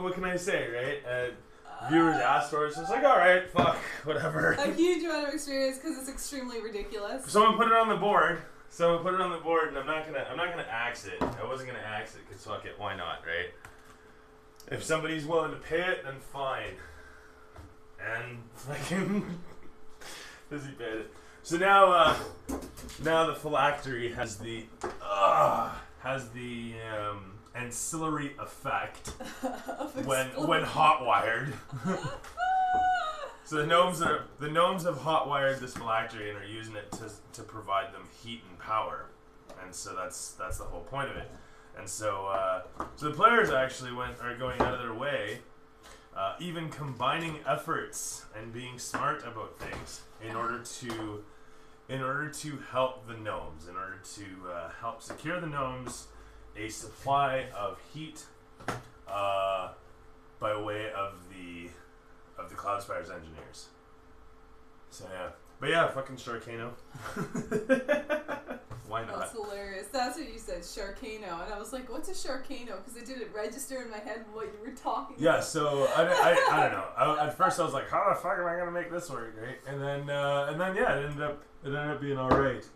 what can I say, right? Viewers asked for it, so it's like, all right, fuck, whatever. A huge amount of experience because it's extremely ridiculous. Someone put it on the board. And I'm not gonna axe it. I wasn't gonna axe it because fuck it, why not, right? If somebody's willing to pay it, then fine. And fucking does he pay it? So now the phylactery has the ancillary effect when hot wired. So the gnomes have hot wired this phylactery and are using it to provide them heat and power, and so that's the whole point of it. And so the players actually are going out of their way, even combining efforts and being smart about things in order to help the gnomes, in order to help secure the gnomes a supply of heat by way of the Cloudspire's engineers. So yeah. But yeah, fucking Sharkano. Why not? That's hilarious. That's what you said, Sharkano. And I was like, what's a Sharkano? Because it didn't register in my head what you were talking about. Yeah, so I don't know. At first I was like, how the fuck am I gonna make this work, right? And then yeah, it ended up being alright.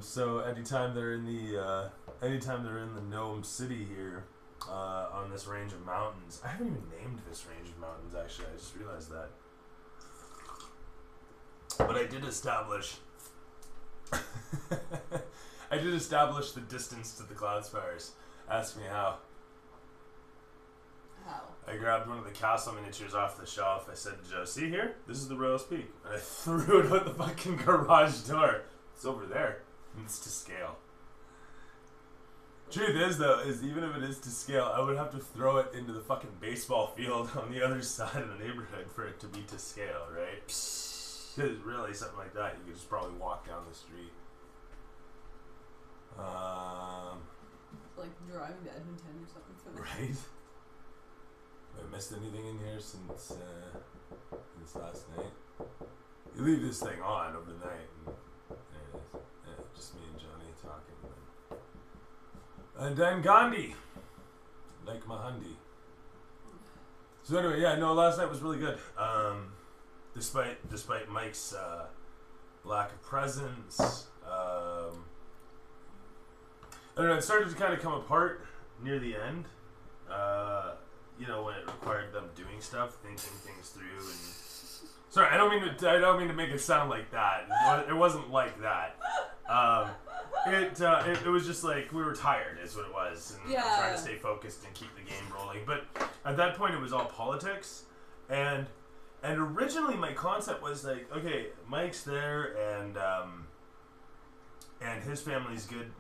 So anytime they're in the gnome city here, on this range of mountains. I haven't even named this range of mountains, actually. I just realized that. But I did establish the distance to the Cloudspires. Ask me how. How? I grabbed one of the castle miniatures off the shelf. I said to Joe, see here? This is the Royals Peak. And I threw it out the fucking garage door. It's over there. And it's to scale. Truth is, though, is even if it is to scale, I would have to throw it into the fucking baseball field on the other side of the neighborhood for it to be to scale, right? Because really, something like that, you could just probably walk down the street. Like driving to Edmonton or something for that. Right? Have I missed anything in here since last night? You leave this thing on overnight, and there it is. Yeah, just me and Johnny talking. And then Gandhi, like Mahandi. So anyway, yeah, no, last night was really good. Despite Mike's lack of presence, I don't know. It started to kind of come apart near the end. When it required them doing stuff, thinking things through, and sorry, I don't mean to make it sound like that. It wasn't like that. It was just like we were tired, is what it was, and trying to stay focused and keep the game rolling. But at that point, it was all politics, and originally my concept was like, okay, Mike's there, and his family's good.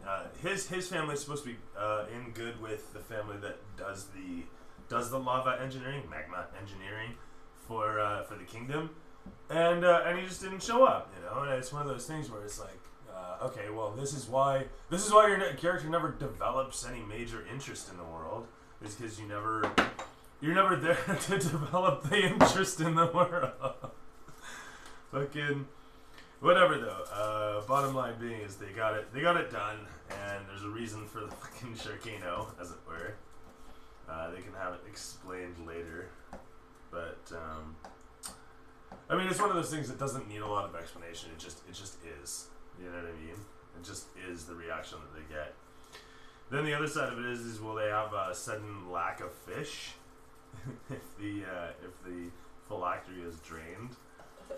His family's supposed to be in good with the family that does the lava engineering, magma engineering for the kingdom, and he just didn't show up, And it's one of those things where it's like, okay, well, this is why your character never develops any major interest in the world, is because you're never there to develop the interest in the world. Fucking whatever though. Bottom line being is they got it done, and there's a reason for the fucking Sharkano, as it were. They can have it explained later, but I mean, it's one of those things that doesn't need a lot of explanation. It just is. You know what I mean? It just is the reaction that they get. Then the other side of it is will they have a sudden lack of fish if the phylactery is drained?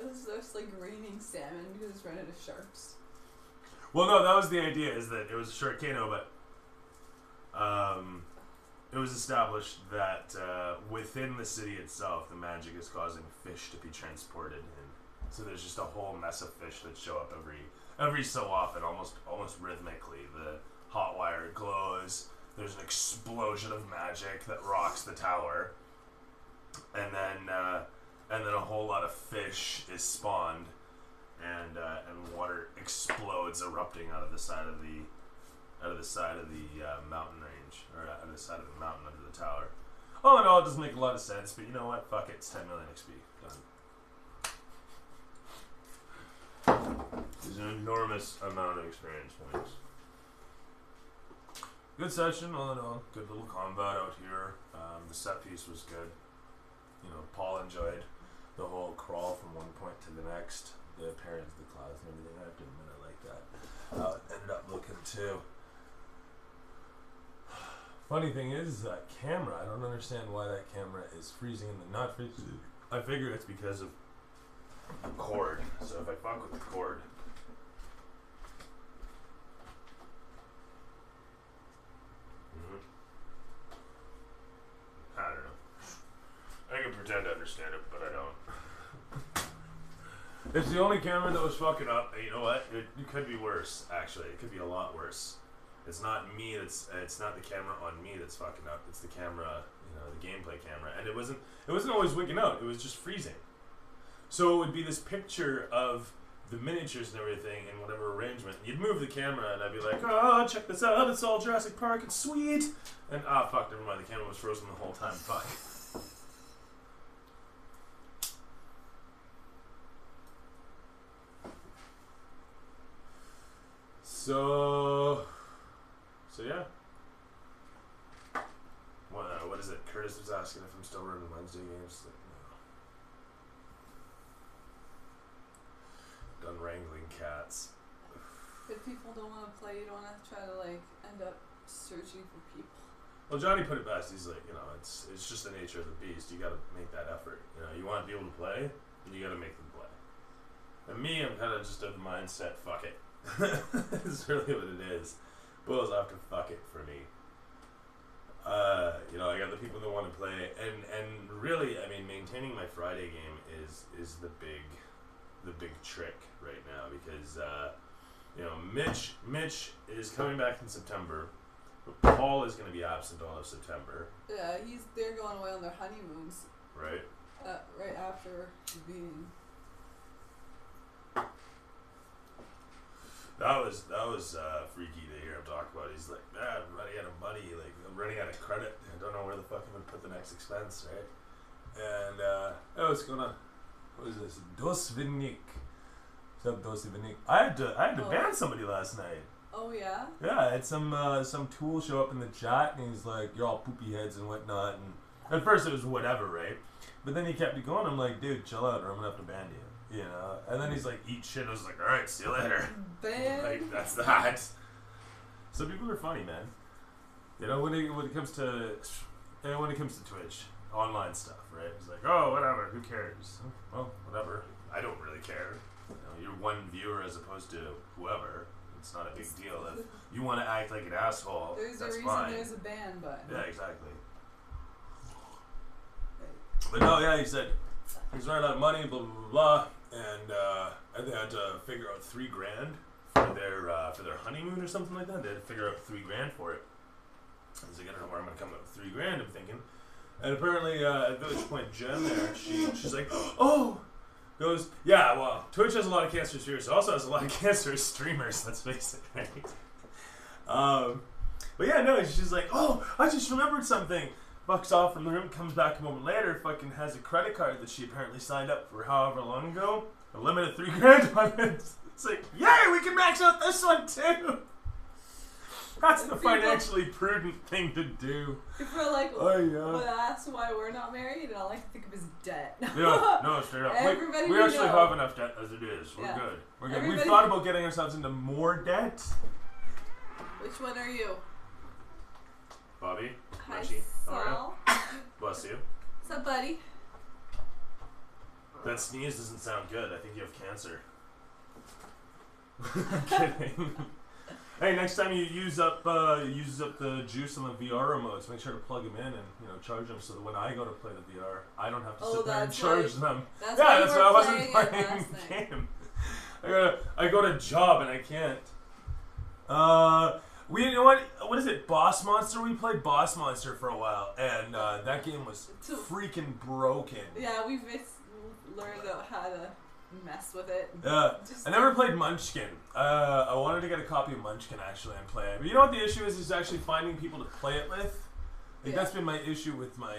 It's just like raining salmon because it's run out of sharks. Well, no, that was the idea. Is that it was a Sharkano, but it was established that within the city itself, the magic is causing fish to be transported in. So there's just a whole mess of fish that show up every so often, almost rhythmically. The hot wire glows. There's an explosion of magic that rocks the tower, and then a whole lot of fish is spawned, and water explodes, erupting out of the side of the mountain range, or out of the side of the mountain under the tower. All in all, it doesn't make a lot of sense, but you know what? Fuck it, it's 10 million XP. Done. There's an enormous amount of experience points. Good session, all in all. Good little combat out here. The set piece was good. You know, Paul enjoyed the whole crawl from one point to the next, the appearance of the clouds and everything. I didn't really like that. How it ended up looking too. Funny thing is that camera. I don't understand why that camera is freezing and then not freezing. I figure it's because of the cord. So if I fuck with the cord. I don't know. I can pretend to understand it, but I don't. It's the only camera that was fucking up. And you know what? It could be worse, actually. It could be a lot worse. It's not me it's not the camera on me that's fucking up. It's the camera, you know, the gameplay camera. And it wasn't always wigging out. It was just freezing. So it would be this picture of the miniatures and everything in whatever arrangement. You'd move the camera and I'd be like, oh, check this out. It's all Jurassic Park. It's sweet. And fuck, never mind. The camera was frozen the whole time. Fuck. So yeah. What is it? Curtis was asking if I'm still running Wednesday games. Like, no. Done wrangling cats. If people don't want to play, you don't have to try to like end up searching for people. Well, Johnny put it best. He's like, you know, it's just the nature of the beast. You got to make that effort. You know, you want to be able to play, you got to make them play. And me, I'm kind of just of the mindset, fuck it. It's really what it is. Boils off to fuck it for me. You know, I got the people that want to play, and really, I mean, maintaining my Friday game is the big trick right now because you know, Mitch is coming back in September, but Paul is going to be absent all of September. Yeah, they're going away on their honeymoons. Right. Right after being. That was freaky to hear him talk about. He's like, man, I'm running out of money. Like, I'm running out of credit. I don't know where the fuck I'm gonna put the next expense, right? And oh, what's going on? What is this? Dosvinnik. What's up, Dosvinnik? I had to ban somebody last night. Oh yeah. Yeah, I had some tool show up in the chat, and he's like, "You're all poopy heads and whatnot." And at first it was whatever, right? But then he kept it going. I'm like, dude, chill out, or I'm gonna have to ban you. You know, and then he's like, eat shit. I was like, all right, see you later. Like, that's that. So people are funny, man. You know, when it comes to Twitch, online stuff, right? It's like, oh, whatever, who cares? Well, whatever. I don't really care. You know, you're one viewer as opposed to whoever. It's not a big deal. If you want to act like an asshole, there's that's a reason fine. There's a ban button. Yeah, exactly. But no, yeah, he said he's running out of money, blah blah blah blah. And they had to figure out $3,000 for their honeymoon or something like that. They had to figure out $3,000 for it. I was like, I don't know where I'm gonna come up with $3,000. I'm thinking, and apparently at Village Point Jen there, she's like, oh, goes, yeah, well, Twitch has a lot of cancerous viewers. It also has a lot of cancerous streamers. Let's face it, right? But yeah, no, she's like, oh, I just remembered something. Bucks off from the room, comes back a moment later, fucking has a credit card that she apparently signed up for however long ago. A limit of $3,000 on it. It's like, yay, we can max out this one too. That's the financially prudent thing to do. People are like, oh yeah. Well, that's why we're not married, and all I can think of is debt. Yeah, no, straight up. Everybody we actually have enough debt as it is. We're good. We're good. We've thought about getting ourselves into more debt. Which one are you? Bobby? Hi, Richie? Saul. Bless you. What's up, buddy? That sneeze doesn't sound good. I think you have cancer. I'm kidding. Hey, next time you use up the juice on the VR remotes, make sure to plug them in and charge them so that when I go to play the VR, I don't have to sit there and charge them. That's why I wasn't playing the game. I go to job and I can't. You know what is it? Boss Monster? We played Boss Monster for a while, and that game was freaking broken. Yeah, we've learned out how to mess with it. Yeah, I never played Munchkin. I wanted to get a copy of Munchkin actually and play it, but you know what the issue is actually finding people to play it with. Like that's been my issue with my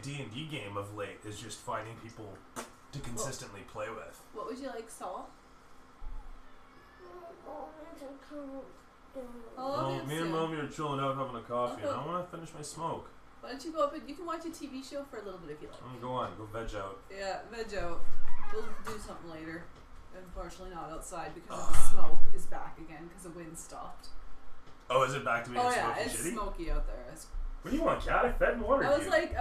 D&D game of late is just finding people to consistently play with. What would you like, Saul? Oh, Me and Mommy are chilling out having a coffee, and I want to finish my smoke. Why don't you go up and you can watch a TV show for a little bit if you like. Go on, go veg out. Yeah, veg out. We'll do something later. Unfortunately, not outside because the smoke is back again because the wind stopped. Oh, is it back to being smoky it's shitty? smoky out there. What do you want, cat? I fed and watered I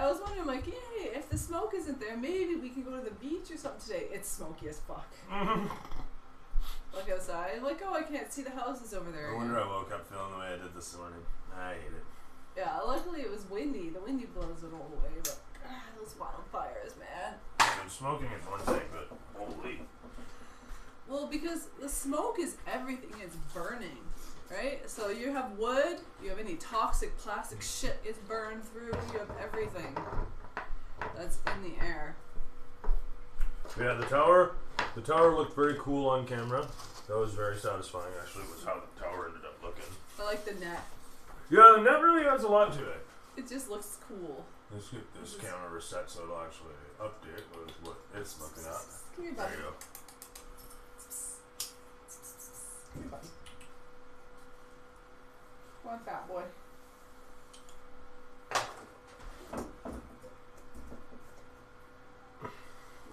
was wondering, like, yay, if the smoke isn't there, maybe we can go to the beach or something today. It's smoky as fuck. Look outside, like, oh, I can't see the houses over there. I wonder I woke up feeling the way I did this morning. I hate it. Yeah, luckily it was windy. The windy blows it all away, but those wildfires, man. Smoking is one thing, but holy. Well, because the smoke is everything. It's burning, right? So you have wood, you have any toxic plastic shit is burned through, you have everything that's in the air. Yeah, the tower looked very cool on camera. That was very satisfying, actually, was how the tower ended up looking. I like the net. Yeah, the net really adds a lot to it. It just looks cool. Let's get this camera reset so it'll actually update with what it's looking at. Come here, buddy. There you go. Come here, buddy. Come on, fat boy.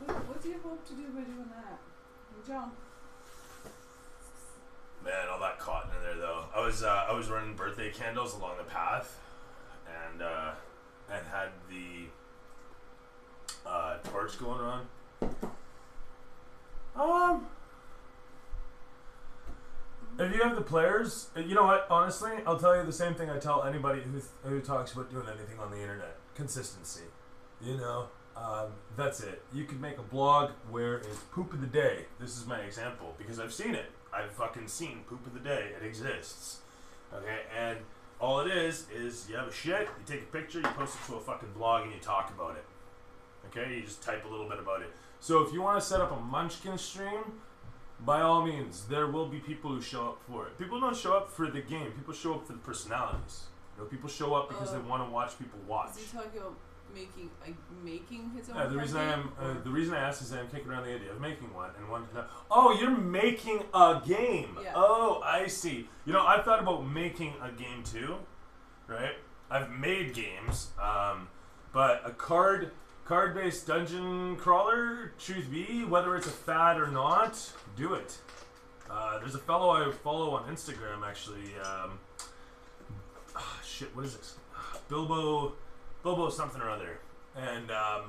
What do you hope to do by doing that? Jump. Man, all that cotton in there though. I was running birthday candles along the path, and had the torch going on. If you have the players, you know what? Honestly, I'll tell you the same thing I tell anybody who talks about doing anything on the internet: consistency. You know, that's it. You could make a blog where it's poop of the day. This is my example because I've seen it. I've fucking seen poop of the day. It exists. Okay, and all it is you have a shit, you take a picture, you post it to a fucking blog, and you talk about it. Okay, you just type a little bit about it. So if you want to set up a Munchkin stream, by all means, there will be people who show up for it. People don't show up for the game. People show up for the personalities. You know, people show up because they want to watch people watch. Is he talking about making his own? Yeah, the reason I asked is that I'm kicking around the idea of making one and one. Oh, you're making a game. Yeah. Oh, I see. You know, I've thought about making a game too, right? I've made games, but a card-based dungeon crawler. Truth be, whether it's a fad or not, do it. There's a fellow I follow on Instagram actually. Shit, what is this? Bilbo something or other. And, no,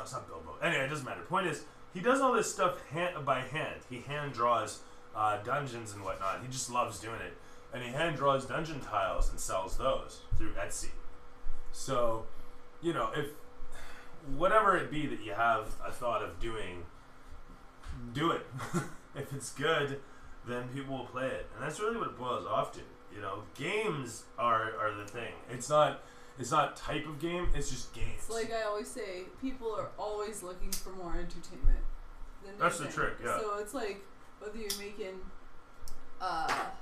it's not Bilbo. Anyway, it doesn't matter. Point is, he does all this stuff by hand. He hand draws dungeons and whatnot. He just loves doing it. And he hand draws dungeon tiles and sells those through Etsy. So, you know, if whatever it be that you have a thought of doing, do it. If it's good, then people will play it. And that's really what it boils off to. You know, games are the thing. It's not type of game, it's just games. It's like I always say, people are always looking for more entertainment than that's anything. the trick, yeah. So it's like whether you're making a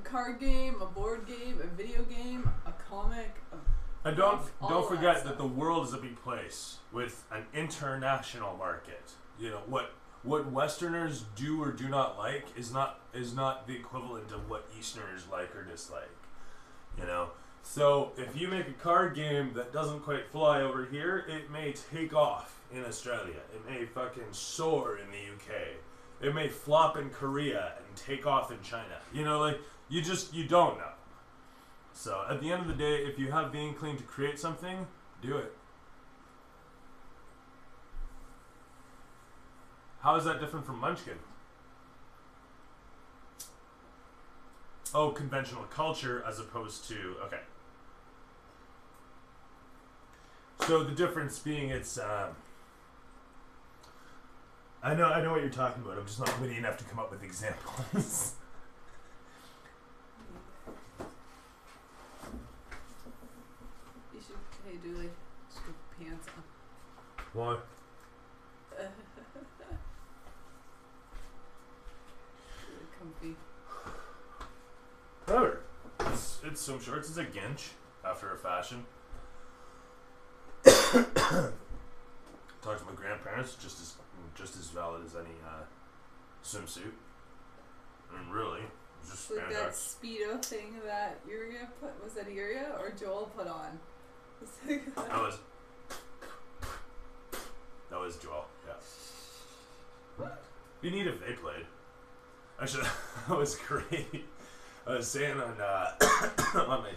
card game, a board game, a video game, a comic, and don't forget that the world is a big place with an international market. You know what Westerners do or do not like is not the equivalent of what Easterners like or dislike. You know, so if you make a card game that doesn't quite fly over here, it may take off in Australia. It may fucking soar in the UK. It may flop in Korea and take off in China. You know, like you don't know. So at the end of the day, if you have the inkling to create something, do it. How is that different from Munchkin? Oh, conventional culture as opposed to, okay. So the difference being it's, I know what you're talking about. I'm just not witty enough to come up with examples. you should, hey Dooley, just put pants on. Why? Comfy. Whatever. It's some shorts. It's a ginch after a fashion. Talked to my grandparents, just as valid as any swimsuit. And really, just Like that spandex. Speedo thing that Uria put, was that Uria or Joel put on? That was Joel. Yeah. Be neat if they played. Actually, that was great. I was saying on on my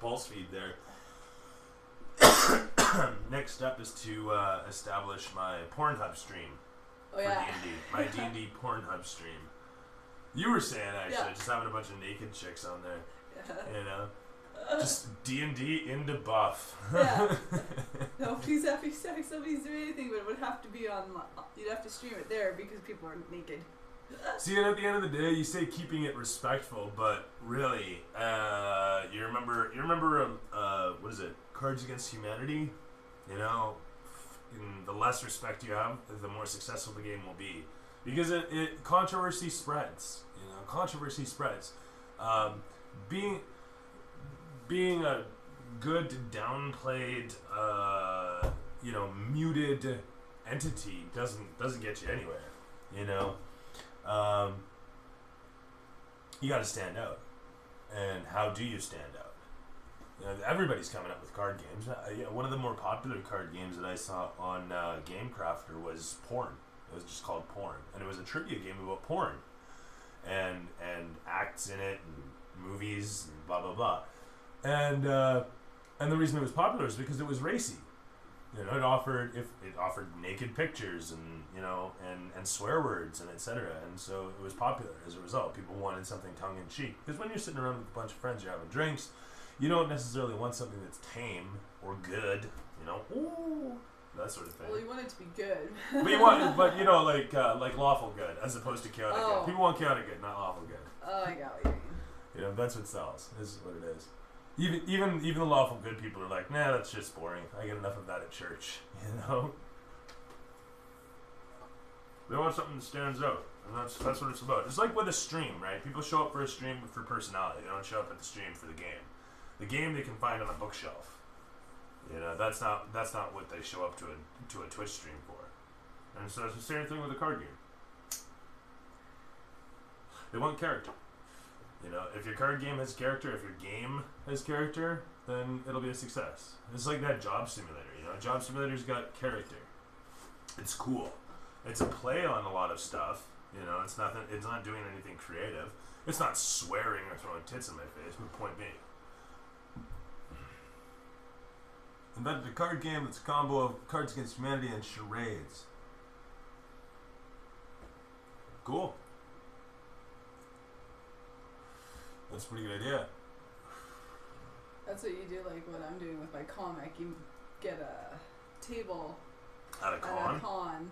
pulse feed there. Next step is to establish my Pornhub stream for yeah. D&D. My D&D Pornhub stream. You were saying actually, just having a bunch of naked chicks on there. Yeah. You know, just D&D into buff. Yeah. Nobody's having sex, nobody's doing anything, but it would have to be on. You'd have to stream it there because people are naked. See, and at the end of the day, you say keeping it respectful, but really, you remember, what is it? Cards Against Humanity. You know, in the less respect you have, the more successful the game will be, because it controversy spreads. You know, controversy spreads. Being a good downplayed, muted entity doesn't get you anywhere. You know. You got to stand out, and how do you stand out? You know, everybody's coming up with card games. One of the more popular card games that I saw on GameCrafter was Porn. It was just called Porn, and it was a trivia game about porn, and acts in it, and movies, and blah blah blah. And the reason it was popular is because it was racy. You know, it offered naked pictures and and swear words and etc. And so it was popular as a result. People wanted something tongue in cheek, because when you're sitting around with a bunch of friends, you're having drinks, you don't necessarily want something that's tame or good. You know, ooh, that sort of thing. Well, you want it to be good. like lawful good as opposed to chaotic good. People want chaotic good, not lawful good. Oh, I got what you mean. You know, that's what sells. Is what it is. Even the lawful good people are like, nah, that's just boring. I get enough of that at church. You know, they want something that stands out, and that's what it's about. It's like with a stream, right? People show up for a stream for personality. They don't show up at the stream for the game. The game they can find on a bookshelf. You know, that's not what they show up to a Twitch stream for. And so it's the same thing with a card game. They want character. You know, if your card game has character, if your game has character, then it'll be a success. It's like that job simulator. You know, job simulator's got character. It's cool. It's a play on a lot of stuff. You know, it's not doing anything creative. It's not swearing or throwing tits in my face. But point being, invented a card game that's a combo of Cards Against Humanity and charades. Cool. That's a pretty good idea. That's what you do, like what I'm doing with my comic. You get a table At a con,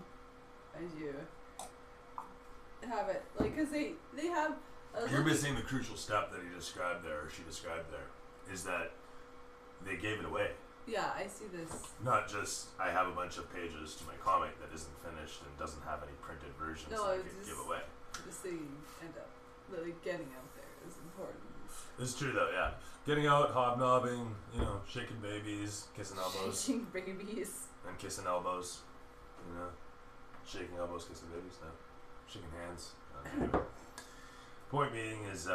and you have it, like, because they have... You're missing the crucial step that he described there, or she described there, is that they gave it away. Yeah, I see this. Not just, I have a bunch of pages to my comic that isn't finished and doesn't have any printed versions that I could give away. Just so you end up really getting out there is important. It's true though, yeah. Getting out, hobnobbing, you know, shaking babies, kissing elbows. Shaking babies. And kissing elbows. You know, shaking elbows, kissing babies, no. Shaking hands. Point being is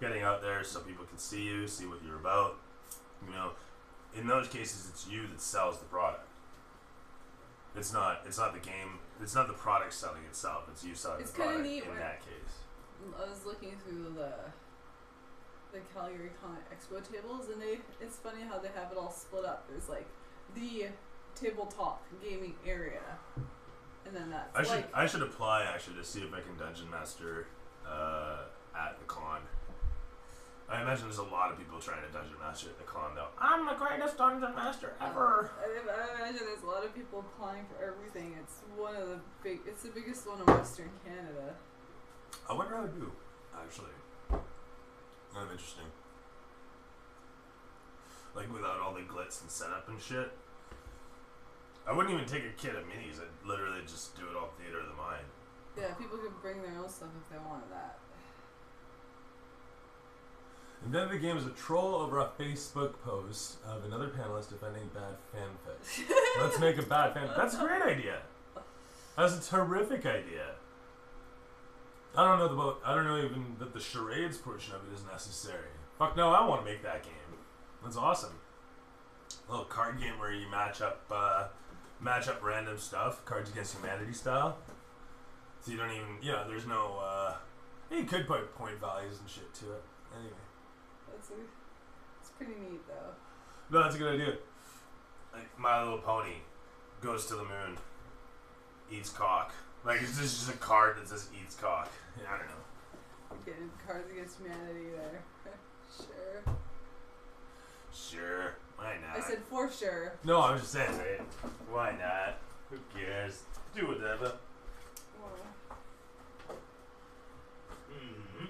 getting out there so people can see you, see what you're about. You know, in those cases, it's you that sells the product. It's not the game. It's not the product selling itself. It's you selling the product neat in that case. I was looking through the Calgary Comic Expo tables, and it's funny how they have it all split up. There's like the tabletop gaming area, and then that's I should apply actually to see if I can Dungeon Master at the con. I imagine there's a lot of people trying to Dungeon Master at the con though. I'm the greatest Dungeon Master ever. I imagine there's a lot of people applying for everything. It's it's the biggest one in Western Canada. I wonder how I do, actually. Kind of interesting. Like without all the glitz and setup and shit. I wouldn't even take a kit of minis. I'd literally just do it all theater of the mind. Yeah, people could bring their own stuff if they wanted that. Invented the game as a troll over a Facebook post of another panelist defending bad fanfic. Let's make a bad fanfic. That's a great idea. That's a terrific idea. I don't know about. I don't know even that the charades portion of it is necessary. Fuck no, I want to make that game. That's awesome. A little card game where you match up random stuff, Cards Against Humanity style. So you don't even, there's no. You could put point values and shit to it. Anyway. It's pretty neat though. No, that's a good idea. Like My Little Pony goes to the moon, eats cock. Like it's just a card that says eats cock. I don't know. Getting Cards Against Humanity there. Sure. Why not? I said for sure. No, I was just saying, right? Why not? Who cares? Do whatever. Mm-hmm.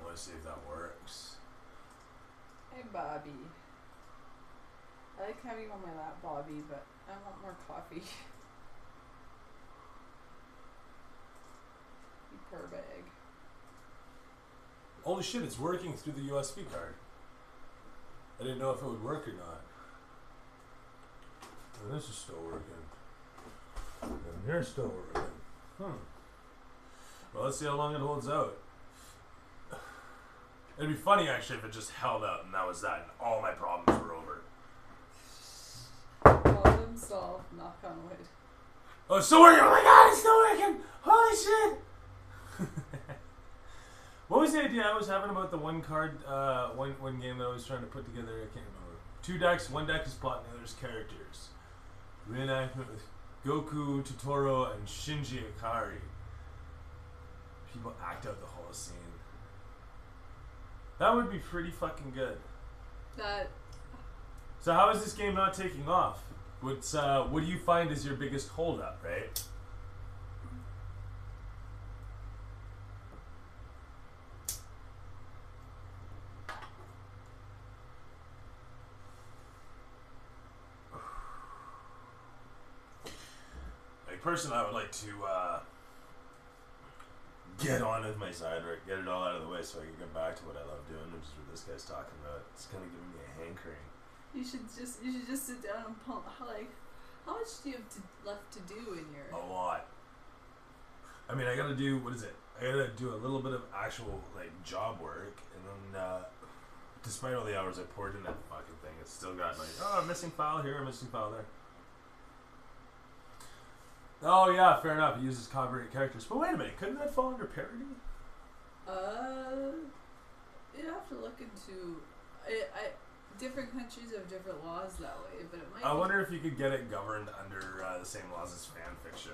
Let's see if that works. Hey, Bobby. I like having you on my lap, Bobby, but I want more coffee. You poor bag. Holy shit, it's working through the USB card. I didn't know if it would work or not. And this is still working. And here's still working. Well, let's see how long it holds out. It'd be funny actually if it just held out and that was that and all my problems were over. Problem solved, knock on wood. Oh, it's still working! Oh my god, it's still working! Holy shit! What was the idea I was having about the one card, one game that I was trying to put together? I can't remember. 2 decks, one deck is plot and the other's characters. Reenactment with Goku, Totoro, and Shinji Ikari. People act out the whole scene. That would be pretty fucking good. So how is this game not taking off? What do you find is your biggest holdup, right? Like personally, I would like to get on with my side work, get it all out of the way so I can get back to what I love doing, which is what this guy's talking about. It's kind of giving me a hankering. You should just sit down and pump. How much do you have left to do in your? A lot. I mean, I gotta do, what is it? I gotta do a little bit of actual job work, and then despite all the hours I poured in that fucking thing, it's still got a missing file here, a missing file there. Oh yeah, fair enough. It uses copyright characters, but wait a minute, couldn't that fall under parody? You have to look into. Different countries have different laws that way, but it might. I wonder if you could get it governed under the same laws as fan fiction.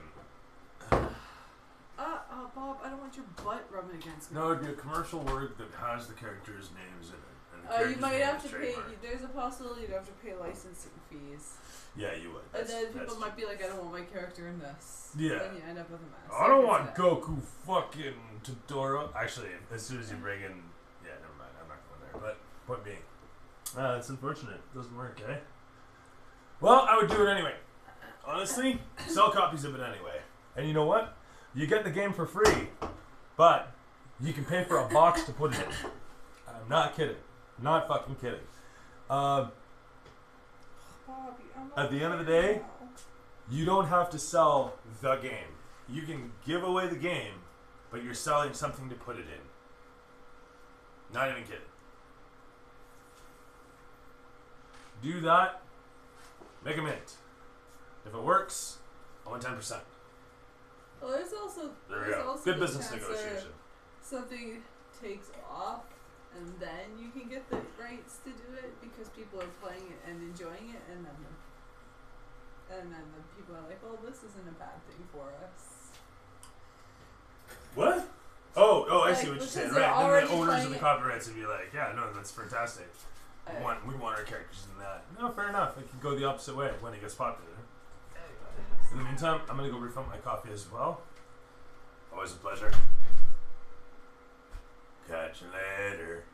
Bob, I don't want your butt rubbing against me. No, it'd be a commercial work that has the characters' names in it. And you might have to pay. There's a possibility you'd have to pay licensing fees. Yeah, you would. And then people might be like, I don't want my character in this. Yeah. Then you end up with a mess. I don't want Goku fucking Totoro. Actually, as soon as you bring in, yeah, never mind. I'm not going there. But point being, it's unfortunate. It doesn't work, eh? Well, I would do it anyway. Honestly, sell copies of it anyway. And you know what? You get the game for free, but you can pay for a box to put it in. I'm not kidding. Not fucking kidding. At the end of the day, you don't have to sell the game. You can give away the game, but you're selling something to put it in. Not even kidding. Do that. Make a mint. If it works, I want 10%. Well, there's also Good business negotiation. Something takes off, and then you can get the rights to do it because people are playing it and enjoying it, and then the people are like, "Oh, this isn't a bad thing for us." What? Oh, I see what you're saying. Right, then the owners of the it. copyrights would be like, "Yeah, no, that's fantastic. We want our characters in that." No, fair enough. It can go the opposite way when it gets popular. In the meantime, I'm gonna go refill my coffee as well. Always a pleasure. Catch you later.